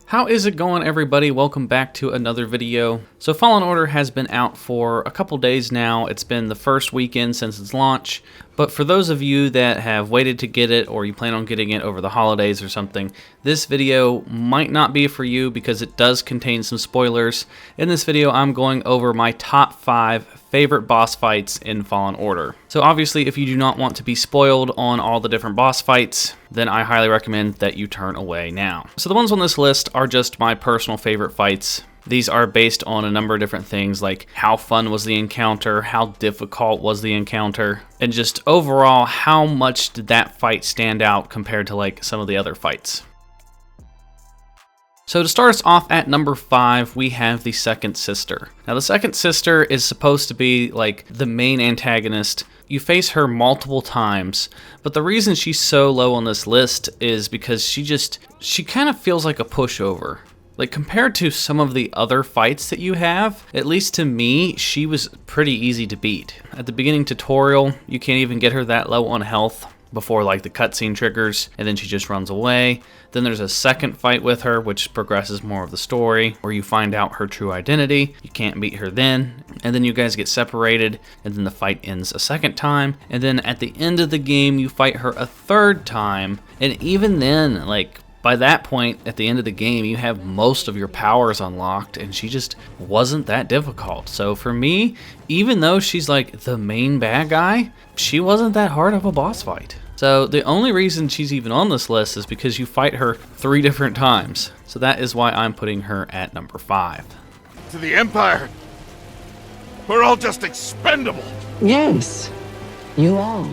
How is it going, everybody? Welcome back to another video. So Fallen Order has been out for a couple days now. It's been the first weekend since its launch, but for those of you that have waited to get it or you plan on getting it over the holidays or something, this video might not be for you because it does contain some spoilers. In this video, I'm going over my top 5 favorite boss fights in Fallen Order. So obviously, if you do not want to be spoiled on all the different boss fights, then I highly recommend that you turn away now. So the ones on this list are just my personal favorite fights. These are based on a number of different things, like how fun was the encounter, how difficult was the encounter, and just overall, how much did that fight stand out compared to like some of the other fights. So to start us off at number 5, we have the Second Sister. Now the Second Sister is supposed to be like the main antagonist. You face her multiple times, but the reason she's so low on this list is because she kind of feels like a pushover. Like compared to some of the other fights that you have, at least to me, she was pretty easy to beat. At the beginning tutorial, you can't even get her that low on health before like the cutscene triggers, and then she just runs away. Then there's a second fight with her, which progresses more of the story, where you find out her true identity. You can't beat her then, and then you guys get separated, and then the fight ends a second time, and then at the end of the game, you fight her a third time, and even then, like, by that point, at the end of the game, you have most of your powers unlocked, and she just wasn't that difficult. So for me, even though she's like the main bad guy, she wasn't that hard of a boss fight. So the only reason she's even on this list is because you fight her 3 different times. So that is why I'm putting her at number 5. To the Empire, we're all just expendable. Yes, you are.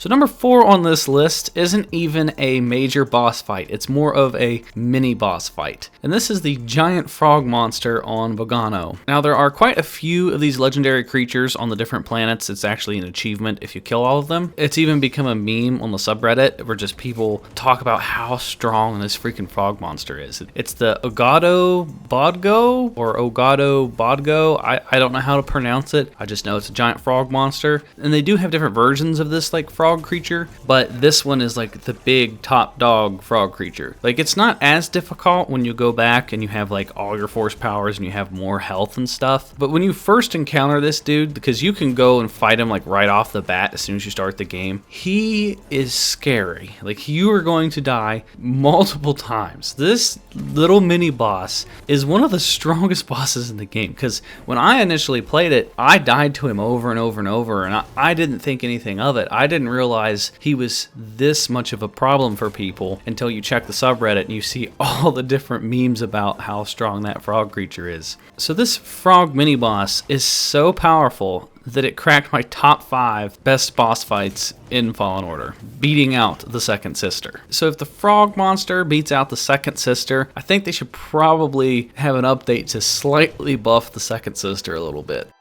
So number 4 on this list isn't even a major boss fight, it's more of a mini boss fight. And this is the giant frog monster on Bogano. Now there are quite a few of these legendary creatures on the different planets. It's actually an achievement if you kill all of them. It's even become a meme on the subreddit where just people talk about how strong this freaking frog monster is. It's the Ogado Bodgo or Ogado Bodgo. I don't know how to pronounce it. I just know it's a giant frog monster. And they do have different versions of this like frog creature, but this one is like the big top dog frog creature. Like it's not as difficult when you go back and you have like all your force powers and you have more health and stuff, but when you first encounter this dude, because you can go and fight him like right off the bat as soon as you start the game, he is scary. Like you are going to die multiple times. This little mini boss is one of the strongest bosses in the game, because when I initially played it, I died to him over and over and over, and I didn't think anything of it. I didn't realize he was this much of a problem for people until you check the subreddit and you see all the different memes about how strong that frog creature is. So this frog mini boss is so powerful that it cracked my top 5 best boss fights in Fallen Order, beating out the Second Sister. So if the frog monster beats out the Second Sister, I think they should probably have an update to slightly buff the Second Sister a little bit.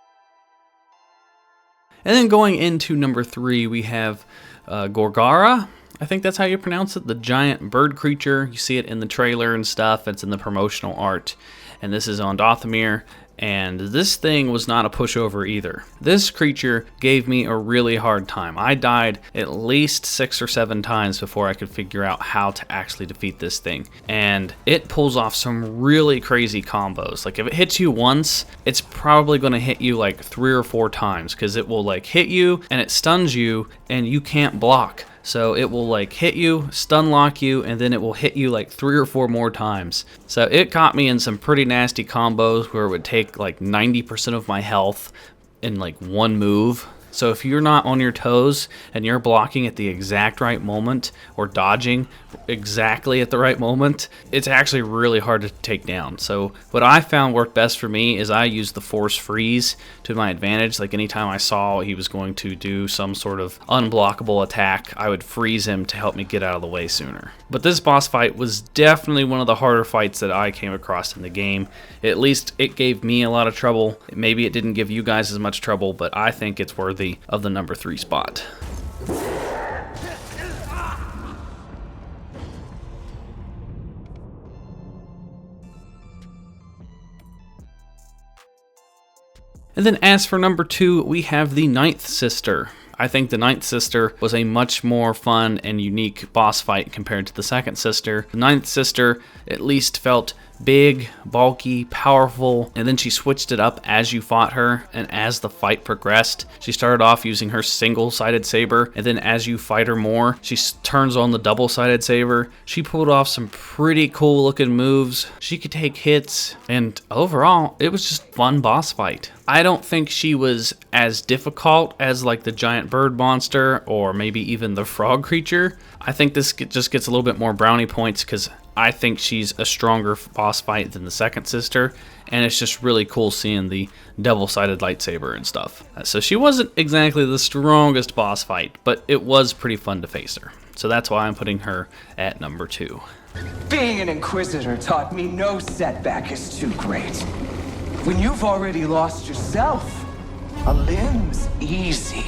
And then going into number 3, we have Gorgara. I think that's how you pronounce it. The giant bird creature. You see it in the trailer and stuff. It's in the promotional art. And this is on Dathomir. And this thing was not a pushover either. This creature gave me a really hard time. I died at least 6 or 7 times before I could figure out how to actually defeat this thing. And it pulls off some really crazy combos. Like if it hits you once, it's probably going to hit you like 3 or 4 times, because it will like hit you and it stuns you and you can't block. So it will like hit you, stun lock you, and then it will hit you like 3 or 4 more times. So it caught me in some pretty nasty combos where it would take like 90% of my health in like one move. So if you're not on your toes and you're blocking at the exact right moment or dodging exactly at the right moment, it's actually really hard to take down. So what I found worked best for me is I used the force freeze to my advantage. Like anytime I saw he was going to do some sort of unblockable attack, I would freeze him to help me get out of the way sooner. But this boss fight was definitely one of the harder fights that I came across in the game. At least it gave me a lot of trouble. Maybe it didn't give you guys as much trouble, but I think it's worthy of the number 3 spot. And then as for number 2, we have the Ninth Sister. I think the Ninth Sister was a much more fun and unique boss fight compared to the Second Sister. The Ninth Sister at least felt big, bulky, powerful, and then she switched it up as you fought her, and as the fight progressed. She started off using her single-sided saber, and then as you fight her more, she turns on the double-sided saber. She pulled off some pretty cool looking moves. She could take hits, and overall, it was just a fun boss fight. I don't think she was as difficult as like the giant bird monster or maybe even the frog creature. I think this just gets a little bit more brownie points because I think she's a stronger boss fight than the Second Sister, and it's just really cool seeing the double-sided lightsaber and stuff. So she wasn't exactly the strongest boss fight, but it was pretty fun to face her. So that's why I'm putting her at number 2. Being an Inquisitor taught me no setback is too great. When you've already lost yourself, a limb's easy.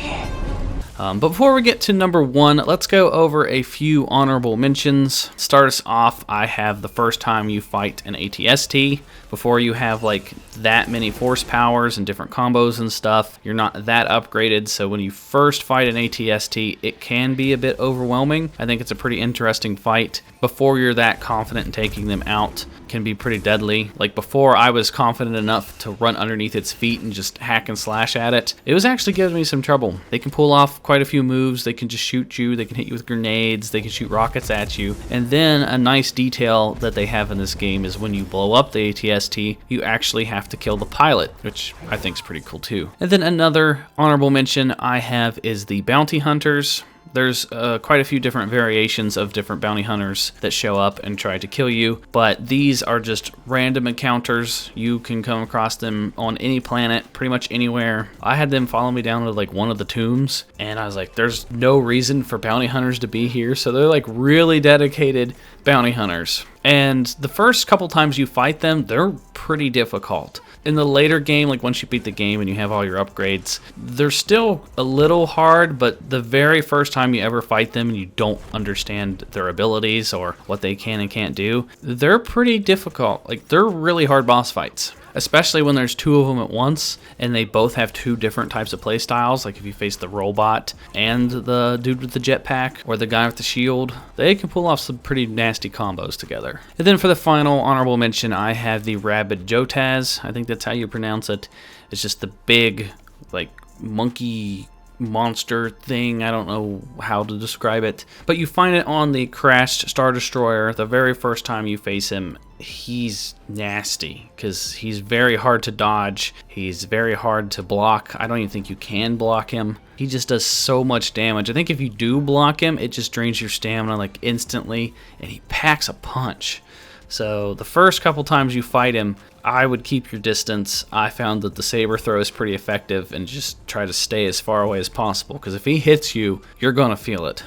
But before we get to number 1, let's go over a few honorable mentions. Start us off, I have the first time you fight an ATST. Before you have like that many force powers and different combos and stuff, you're not that upgraded, so when you first fight an ATST, it can be a bit overwhelming. I think it's a pretty interesting fight. Before you're that confident in taking them out, can be pretty deadly. Like before I was confident enough to run underneath its feet and just hack and slash at it, it was actually giving me some trouble. They can pull off quite a few moves, they can just shoot you, they can hit you with grenades, they can shoot rockets at you, and then a nice detail that they have in this game is when you blow up the ATST, you actually have to kill the pilot, which I think is pretty cool too. And then another honorable mention I have is the bounty hunters. There's quite a few different variations of different bounty hunters that show up and try to kill you, but these are just random encounters. You can come across them on any planet, pretty much anywhere. I had them follow me down to like one of the tombs, and I was like, there's no reason for bounty hunters to be here, so they're like really dedicated bounty hunters. And the first couple times you fight them, they're pretty difficult. In the later game, like once you beat the game and you have all your upgrades, they're still a little hard, but the very first time you ever fight them and you don't understand their abilities or what they can and can't do, they're pretty difficult. Like they're really hard boss fights. Especially when there's 2 of them at once and they both have 2 different types of play styles. Like if you face the robot and the dude with the jetpack or the guy with the shield, they can pull off some pretty nasty combos together. And then for the final honorable mention, I have the Rabid Jotaz. I think that's how you pronounce it. It's just the big like monkey monster thing. I don't know how to describe it, but you find it on the crashed Star Destroyer. The very first time you face him, he's nasty because he's very hard to dodge. He's very hard to block. I don't even think you can block him. He just does so much damage. I think if you do block him, it just drains your stamina like instantly, and he packs a punch. So the first couple times you fight him, I would keep your distance. I found that the saber throw is pretty effective, and just try to stay as far away as possible, because if he hits you, you're gonna feel it.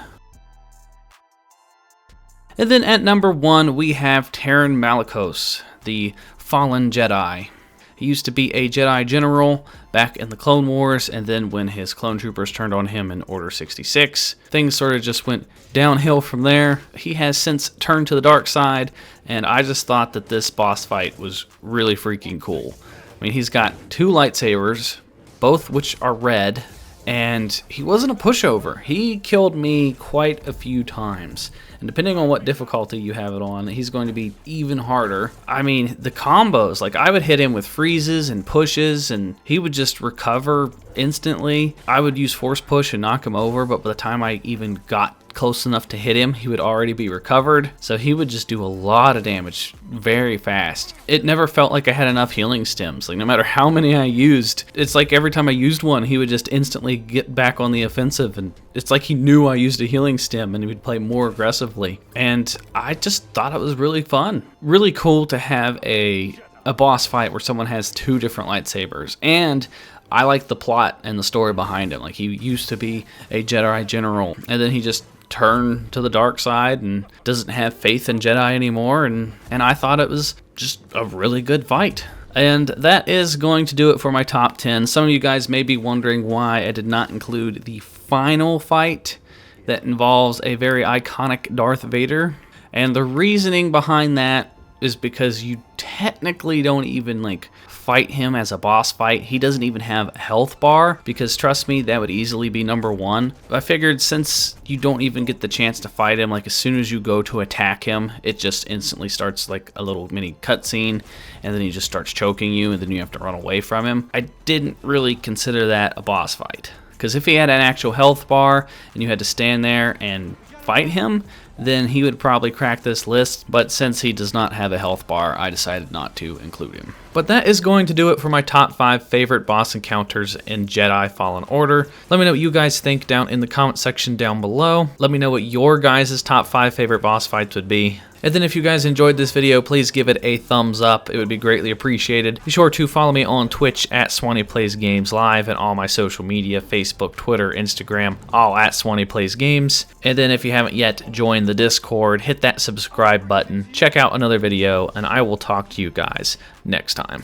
And then at number 1, we have Taron Malicos, the fallen Jedi. He used to be a Jedi general back in the Clone Wars, and then when his clone troopers turned on him in Order 66, things sort of just went downhill from there. He has since turned to the dark side, and I just thought that this boss fight was really freaking cool. I mean, he's got 2 lightsabers, both which are red, and he wasn't a pushover. He killed me quite a few times. And depending on what difficulty you have it on, he's going to be even harder. I mean, the combos, like I would hit him with freezes and pushes, and he would just recover instantly. I would use force push and knock him over, but by the time I even got close enough to hit him, he would already be recovered. So he would just do a lot of damage very fast. It never felt like I had enough healing stems. Like no matter how many I used, it's like every time I used one, he would just instantly get back on the offensive, and it's like he knew I used a healing stem and he would play more aggressively. And I just thought it was really fun. Really cool to have a boss fight where someone has 2 different lightsabers. And I like the plot and the story behind him. Like he used to be a Jedi general, and then he just turned to the dark side and doesn't have faith in Jedi anymore, and I thought it was just a really good fight. And that is going to do it for my top 10. Some of you guys may be wondering why I did not include the final fight that involves a very iconic Darth Vader, and the reasoning behind that is because you technically don't even like fight him as a boss fight. He doesn't even have a health bar, because trust me, that would easily be number 1. I figured since you don't even get the chance to fight him, like as soon as you go to attack him, it just instantly starts like a little mini cutscene, and then he just starts choking you, and then you have to run away from him. I didn't really consider that a boss fight, because if he had an actual health bar and you had to stand there and fight him, then he would probably crack this list, but since he does not have a health bar, I decided not to include him. But that is going to do it for my top 5 favorite boss encounters in Jedi Fallen Order. Let me know what you guys think down in the comment section down below. Let me know what your guys' top 5 favorite boss fights would be. And then if you guys enjoyed this video, please give it a thumbs up. It would be greatly appreciated. Be sure to follow me on Twitch at Swanee Plays Games Live, and all my social media, Facebook, Twitter, Instagram, all at Swanee Plays Games. And then if you haven't yet joined the Discord, hit that subscribe button, check out another video, and I will talk to you guys next time.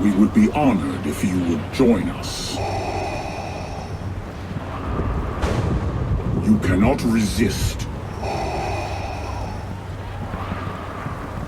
We would be honored if you would join us. You cannot resist